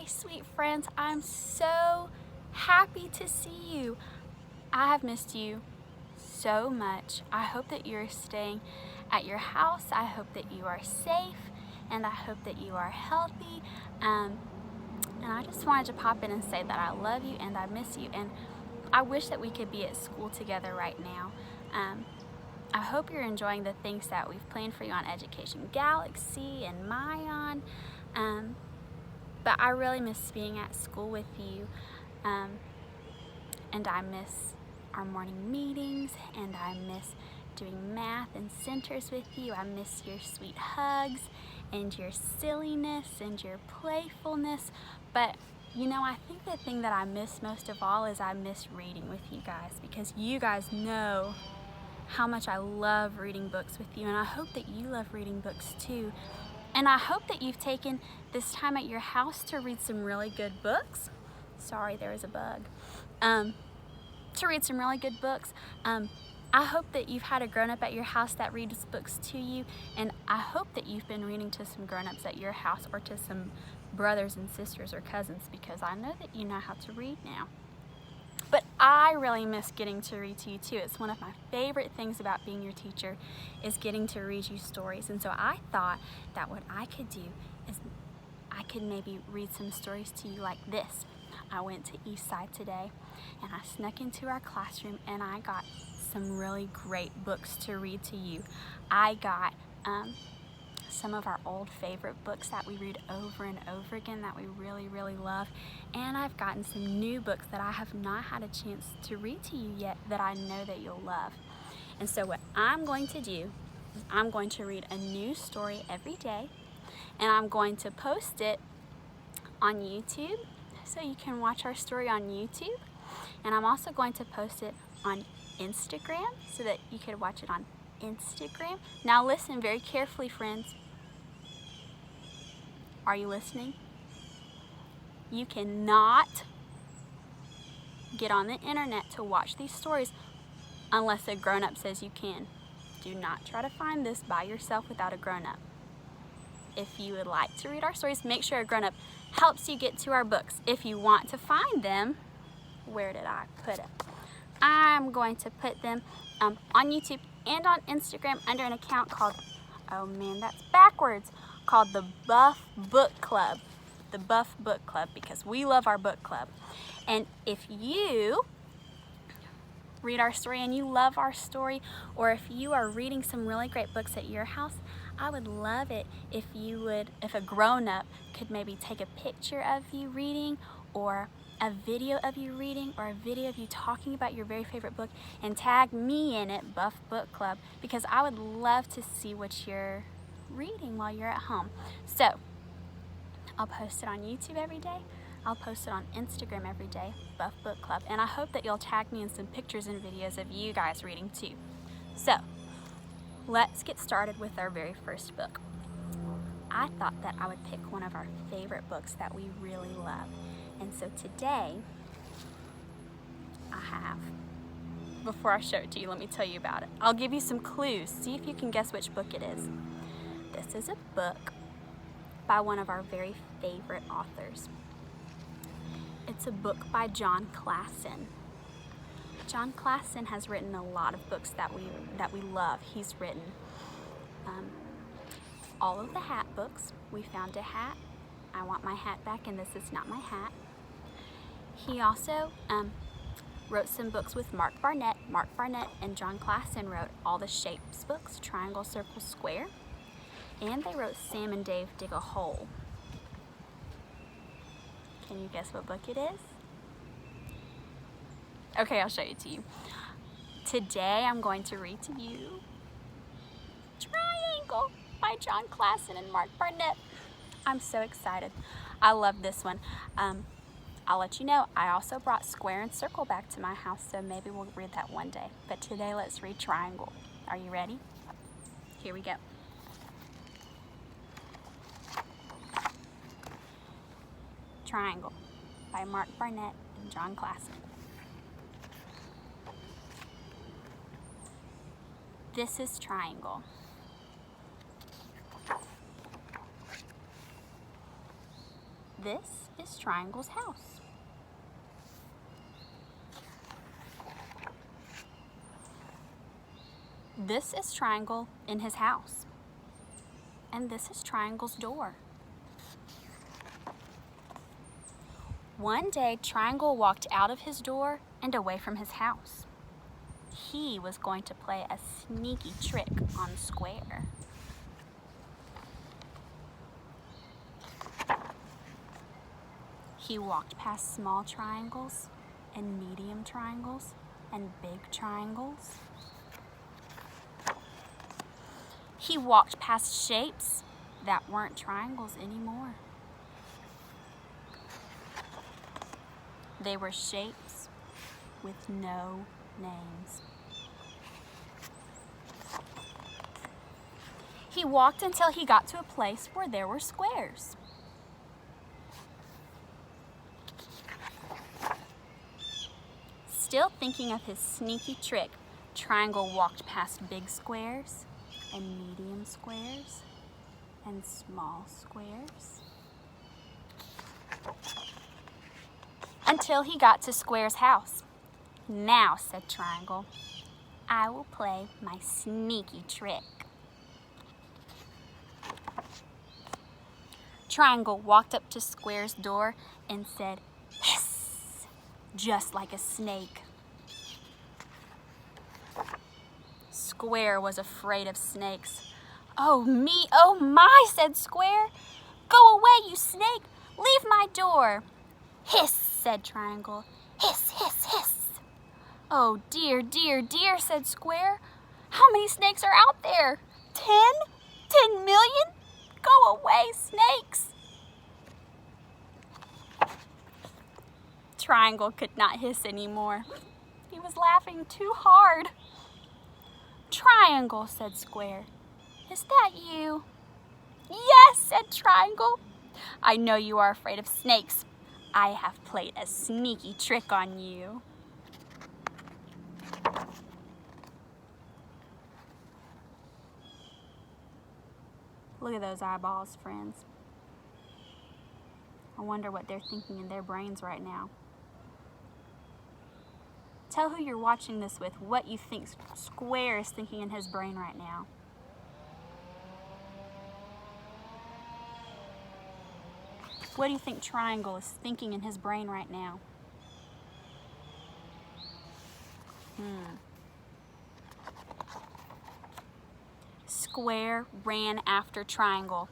Hi, sweet friends. I'm so happy to see you. I have missed you so much. I hope that you're staying at your house. I hope that you are safe, and I hope that you are healthy. And I just wanted to pop in and say that I love you and I miss you, and I wish that we could be at school together right now. I hope you're enjoying the things that we've planned for you on Education Galaxy and Mayan. But I really miss being at school with you, and I miss our morning meetings, and I miss doing math and centers with you. I miss your sweet hugs and your silliness and your playfulness. But you know, I think the thing that I miss most of all is I miss reading with you guys, because you guys know how much I love reading books with you, and I hope that you love reading books too. And I hope that you've taken this time at your house to read some really good books. Sorry, there was a bug. To read some really good books. I hope that you've had a grown-up at your house that reads books to you, and I hope that you've been reading to some grown-ups at your house, or to some brothers and sisters or cousins, because I know that you know how to read now. But I really miss getting to read to you too. It's one of my favorite things about being your teacher, is getting to read you stories. And so I thought that what I could do is I could maybe read some stories to you like this. I went to Eastside today, and I snuck into our classroom, and I got some really great books to read to you. I got some of our old favorite books that we read over and over again that we really, really love. And I've gotten some new books that I have not had a chance to read to you yet that I know that you'll love. And so what I'm going to do is I'm going to read a new story every day, and I'm going to post it on YouTube so you can watch our story on YouTube. And I'm also going to post it on Instagram so that you can watch it on Instagram. Now listen very carefully, friends. Are you listening? You cannot get on the internet to watch these stories unless a grown-up says you can. Do not try to find this by yourself without a grown-up. If you would like to read our stories, make sure a grown-up helps you get to our books. If you want to find them, where did I put it? I'm going to put them on YouTube and on Instagram under an account called, oh man, that's backwards, called the Buff Book Club. The Buff Book Club, because we love our book club. And if you read our story and you love our story, or if you are reading some really great books at your house, I would love it if a grown-up could maybe take a picture of you reading, or a video of you reading, or a video of you talking about your very favorite book, and tag me in it, Buff Book Club, because I would love to see what you're reading while you're at home. So I'll post it on YouTube every day. I'll post it on Instagram every day, Buff Book Club. And I hope that you'll tag me in some pictures and videos of you guys reading too. So let's get started with our very first book. I thought that I would pick one of our favorite books that we really love. And so today I have, before I show it to you, let me tell you about it. I'll give you some clues. See if you can guess which book it is. This is a book by one of our very favorite authors. It's a book by Jon Klassen. Jon Klassen has written a lot of books that we love. He's written all of the Hat books. We Found a Hat, I Want My Hat Back, and This Is Not My Hat. He also wrote some books with Mark Barnett. Mark Barnett and Jon Klassen wrote all the Shapes books, Triangle, Circle, Square. And they wrote Sam and Dave Dig a Hole. Can you guess what book it is? Okay, I'll show it to you. Today I'm going to read to you Triangle by Jon Klassen and Mark Barnett. I'm so excited. I love this one. I'll let you know, I also brought Square and Circle back to my house, so maybe we'll read that one day. But today let's read Triangle. Are you ready? Here we go. Triangle by Mark Barnett and Jon Klassen. This is Triangle. This is Triangle's house. This is Triangle in his house. And this is Triangle's door. One day, Triangle walked out of his door and away from his house. He was going to play a sneaky trick on Square. He walked past small triangles and medium triangles and big triangles. He walked past shapes that weren't triangles anymore. They were shapes with no names. He walked until he got to a place where there were squares. Still thinking of his sneaky trick, Triangle walked past big squares and medium squares and small squares until he got to Square's house. "Now," said Triangle, "I will play my sneaky trick." Triangle walked up to Square's door and said, "Hiss," just like a snake. Square was afraid of snakes. "Oh me, oh my," said Square. "Go away, you snake! Leave my door!" "Hiss," said Triangle. "Hiss, hiss, hiss." "Oh dear, dear, dear," said Square. "How many snakes are out there? 10? 10 million? Go away, snakes!" Triangle could not hiss anymore. He was laughing too hard. "Triangle," said Square. "Is that you?" "Yes," said Triangle. "I know you are afraid of snakes. I have played a sneaky trick on you." Look at those eyeballs, friends. I wonder what they're thinking in their brains right now. Tell who you're watching this with what you think Square is thinking in his brain right now. What do you think Triangle is thinking in his brain right now? Square ran after Triangle,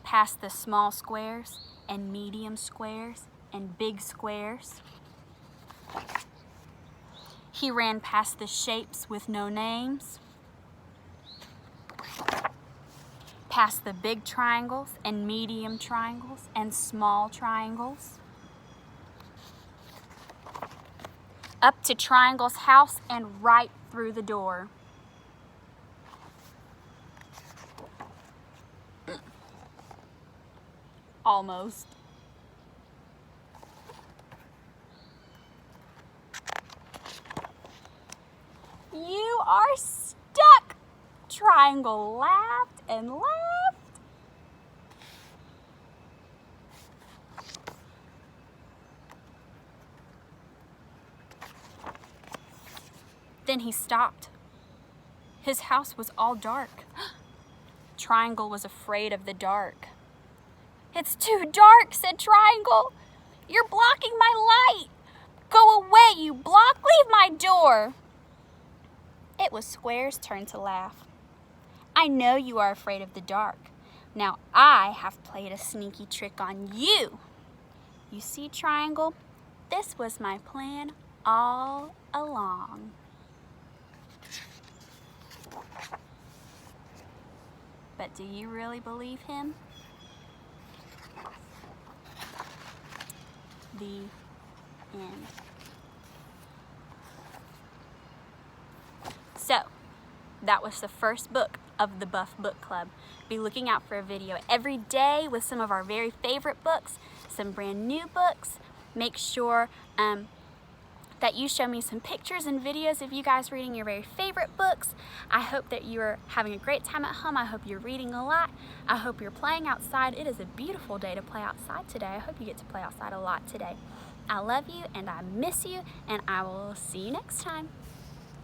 past the small squares and medium squares and big squares. He ran past the shapes with no names, past the big triangles and medium triangles and small triangles, up to Triangle's house and right through the door. Almost. "You are stuck!" Triangle laughed and laughed. Then he stopped. His house was all dark. Triangle was afraid of the dark. "It's too dark," said Triangle. "You're blocking my light. Go away, you block. Leave my door." It was Square's turn to laugh. "I know you are afraid of the dark. Now I have played a sneaky trick on you. You see, Triangle, this was my plan all along." But do you really believe him? The end. So, that was the first book of the Buff Book Club. Be looking out for a video every day with some of our very favorite books, some brand new books. Make sure that you show me some pictures and videos of you guys reading your very favorite books. I hope that you're having a great time at home. I hope you're reading a lot. I hope you're playing outside. It is a beautiful day to play outside today. I hope you get to play outside a lot today. I love you and I miss you, and I will see you next time.